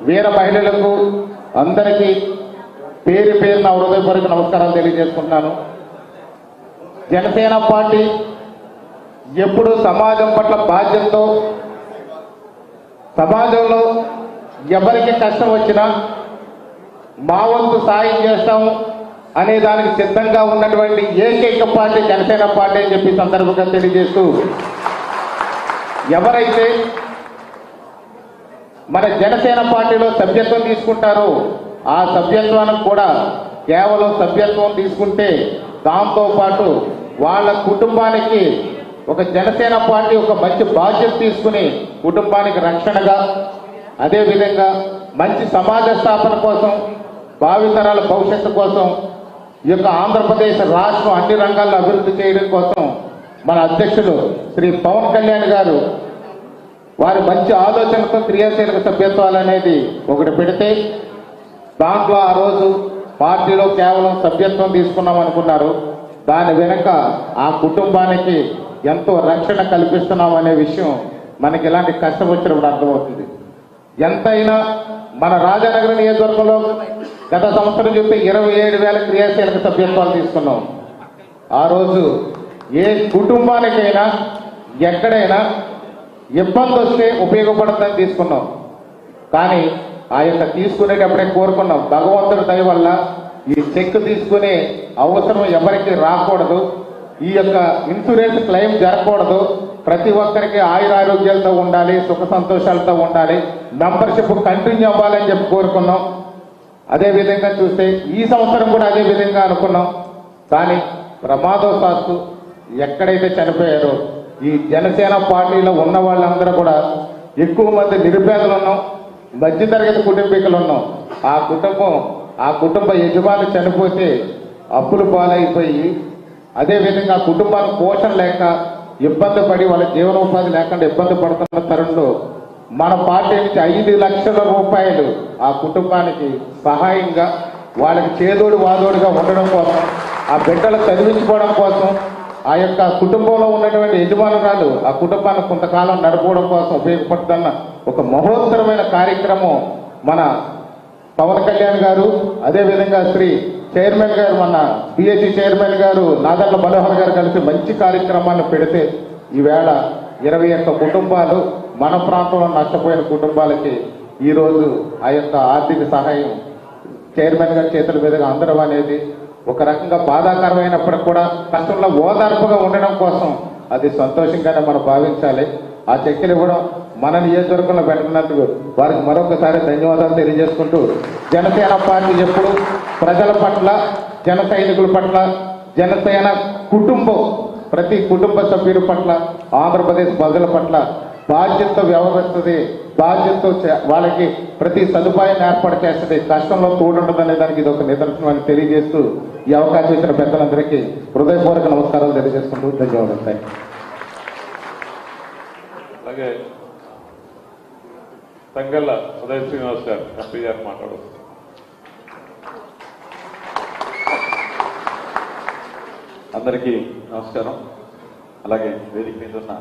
వీర మహిళలకు అందరికీ పేరు పేరున హృదయపూర్వక నమస్కారాలు తెలియజేసుకుంటున్నాను. జనసేన పార్టీ ఎప్పుడు సమాజం పట్ల బాధ్యతతో, సమాజంలో ఎవరికి కష్టం వచ్చినా మా వంతు సాయం చేస్తాము అనే దానికి సిద్ధంగా ఉన్నటువంటి ఏకైక పార్టీ జనసేన పార్టీ అని చెప్పి సందర్భంగా తెలియజేస్తూ, ఎవరైతే మన జనసేన పార్టీలో సభ్యత్వం తీసుకుంటారో ఆ సభ్యత్వానికి కూడా కేవలం సభ్యత్వం తీసుకుంటే దాంతోపాటు వాళ్ళ కుటుంబానికి ఒక జనసేన పార్టీ ఒక మంచి బాధ్యత తీసుకుని కుటుంబానికి రక్షణగా, అదేవిధంగా మంచి సమాజ స్థాపన కోసం, భావితరాల భవిష్యత్తు కోసం, ఈ యొక్క ఆంధ్రప్రదేశ్ రాష్ట్రం అన్ని రంగాల్లో అభివృద్ధి చేయడం కోసం మన అధ్యక్షులు శ్రీ పవన్ కళ్యాణ్ గారు వారి మంచి ఆలోచనతో క్రియాశీలక సభ్యత్వాలు అనేది ఒకటి పెడితే, దాంట్లో ఆ రోజు పార్టీలో కేవలం సభ్యత్వం తీసుకున్నాం అనుకున్నారు. దాని వెనుక ఆ కుటుంబానికి ఎంతో రక్షణ కల్పిస్తున్నాం అనే విషయం మనకి ఇలాంటి కష్టం వచ్చినప్పుడు అర్థమవుతుంది. ఎంతైనా మన రాజానగరం నియోజకవర్గంలో గత సంవత్సరం చూస్తే 27,000 క్రియాశీలక సభ్యత్వాలు తీసుకున్నాం. ఆ రోజు ఏ కుటుంబానికైనా ఎక్కడైనా ఇబ్బంది వస్తే ఉపయోగపడుతుందని తీసుకున్నాం. కానీ ఆ యొక్క తీసుకునేటప్పుడే కోరుకున్నాం, భగవంతుడి దయ వల్ల ఈ చెక్ తీసుకునే అవసరం ఎవరికి రాకూడదు, ఈ యొక్క ఇన్సూరెన్స్ క్లెయిమ్ జరగకూడదు, ప్రతి ఒక్కరికి ఆయురారోగ్యాలతో ఉండాలి, సుఖ సంతోషాలతో ఉండాలి, మెంబర్షిప్ కంటిన్యూ అవ్వాలని చెప్పి కోరుకున్నాం. అదేవిధంగా చూస్తే ఈ సంవత్సరం కూడా అదే విధంగా అనుకున్నాం. కానీ ప్రమాదవశాత్తు ఎక్కడైతే చనిపోయారో ఈ జనసేన పార్టీలో ఉన్న వాళ్ళందరూ కూడా ఎక్కువ మంది నిరుపేదలు ఉన్నాం, మధ్యతరగతి కుటుంబీకులు ఉన్నాం. ఆ కుటుంబ యజమాని చనిపోతే అప్పులు పాలైపోయి, అదేవిధంగా కుటుంబానికి పోషణ లేక ఇబ్బంది పడి వాళ్ళ జీవనోపాధి లేకుండా ఇబ్బంది పడుతున్న తరుణంలో మన పార్టీ నుంచి 5 లక్షల రూపాయలు ఆ కుటుంబానికి సహాయంగా, వాళ్ళకి చేదోడు వాదోడుగా ఉండడం కోసం, ఆ బిడ్డలు చదివించుకోవడం కోసం, ఆ యొక్క కుటుంబంలో ఉన్నటువంటి యజమానురాలు ఆ కుటుంబాన్ని కొంతకాలం నడుపుకోవడం కోసం ఉపయోగపడుతున్న ఒక మహోత్తరమైన కార్యక్రమం మన పవన్ కళ్యాణ్ గారు, అదేవిధంగా శ్రీ చైర్మన్ గారు, మన పిఎస్సి చైర్మన్ గారు నాదెండ్ల మనోహర్ గారు కలిసి మంచి కార్యక్రమాన్ని పెడితే ఈవేళ 21 కుటుంబాలు, మన ప్రాంతంలో నష్టపోయిన కుటుంబాలకి ఈరోజు ఆ యొక్క ఆర్థిక సహాయం చైర్మన్ గారి చేతుల మీదుగా అందడం అనేది ఒక రకంగా బాధాకరమైనప్పటికి కూడా కష్టంలో ఓదార్పుగా ఉండడం కోసం అది సంతోషంగానే మనం భావించాలి. ఆ చెక్కులు ఇవ్వడం మన నియోజకవర్గంలో పెట్టినందుకు వారికి మరొకసారి ధన్యవాదాలు తెలియజేసుకుంటూ, జనసేన పార్టీ ఎప్పుడు ప్రజల పట్ల, జన సైనికుల పట్ల, జనసేన కుటుంబం ప్రతి కుటుంబ సభ్యుల పట్ల, ఆంధ్రప్రదేశ్ ప్రజల పట్ల బాధ్యతతో వ్యవహరిస్తుంది, బాధ్యతతో వాళ్ళకి ప్రతి సదుపాయాన్ని ఏర్పాటు చేస్తుంది, కష్టంలో తోడుండదనే దానికి ఇది ఒక నిదర్శనం అని తెలియజేస్తూ ఈ అవకాశం ఇచ్చిన పెద్దలందరికీ హృదయపూర్వక నమస్కారాలు తెలియజేసుకుంటూ ధన్యవాదాలు. అలాగే తంగళ్ళ ఉదయ్ శ్రీనివాస్ గారు ఎంపీ గారు మాట్లాడుతున్నారు. అందరికీ నమస్కారం. అలాగే వేదిక మీద ఉన్న